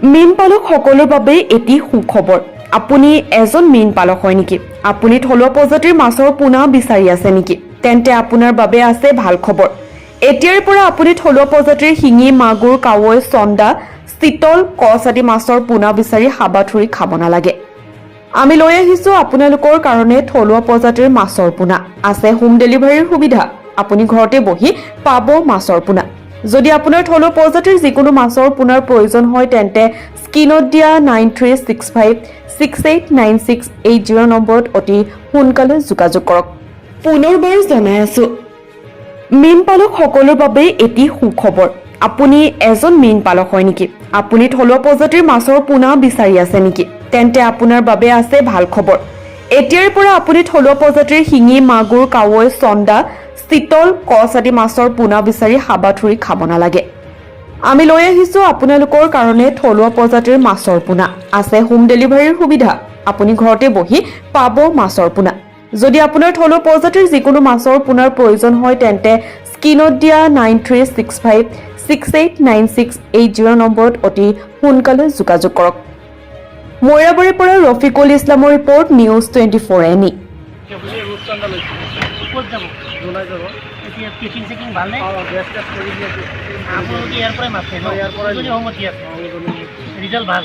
মীন পালক সকলৰ বাবে এটি সুখবৰ। আপুনি এজন মীন পালক হয় নেকি? আপুনি থলুৱা প্ৰজাতিৰ মাছৰ পোনা বিচাৰি আছে নেকি? তেন্তে আপোনাৰ বাবে আছে ভাল খবৰ। এতিয়াৰ পৰা আপুনি থলুৱা প্ৰজাতিৰ শিঙি, মাগুৰ, কাৱৈ, চন্দা, চিতল, কচ আদি মাছৰ পোনা বিচাৰি হাবাথুৰি খাব নালাগে। আমি লৈ আহিছো আপোনালোকৰ কাৰণে থলুৱা প্ৰজাতিৰ মাছৰ পোনা। আছে হোম ডেলিভাৰীৰ সুবিধা। আপুনি ঘৰতে বহি পাব মাছৰ পোনা। যদি আপোনাৰ থলুৱা প্ৰজাতিৰ যিকোনো মাছৰ পোনাৰ প্ৰয়োজন হয় তেন্তে স্ক্ৰীনত দিয়া 9365689680 নম্বৰত অতি সোনকালে যোগাযোগ কৰক। পুনৰবাৰ জনাই আছো, মীন পালক সকলৰ বাবে এটি সুখবৰ। আপুনি এজন মীন পালক হয় নেকি? আপুনি থলুৱা প্ৰজাতিৰ মাছৰ পোনা বিচাৰি আছে নেকি? তেন্তে আপোনাৰ বাবে আছে ভাল খবৰ। এতিয়াৰ পৰা আপুনি থলুৱা প্ৰজাতিৰ শিঙি, মাগুৰ, কাৱৈ, চন্দা, চিতল, কচ আদি মাছৰ পোনা বিচাৰি হাবাথুৰি খাব নালাগে। আমি লৈ আহিছো আপোনালোকৰ কাৰণে থলুৱা প্ৰজাতিৰ মাছৰ পোনা। আছে হোম ডেলিভাৰীৰ সুবিধা। আপুনি ঘৰতে বহি পাব মাছৰ পোনা। যদি আপোনাৰ থলুৱা প্ৰজাতিৰ যিকোনো মাছৰ পোনাৰ প্ৰয়োজন হয় তেন্তে স্ক্ৰীনত দিয়া 9365689680 নম্বৰত অতি সোনকালে যোগাযোগ কৰক। মৈৰাবাৰীৰ পৰা ৰফিকুল ইছলামৰ ৰিপৰ্ট, নিউজ 24 এনি। ৰিজাল্ট ভাল।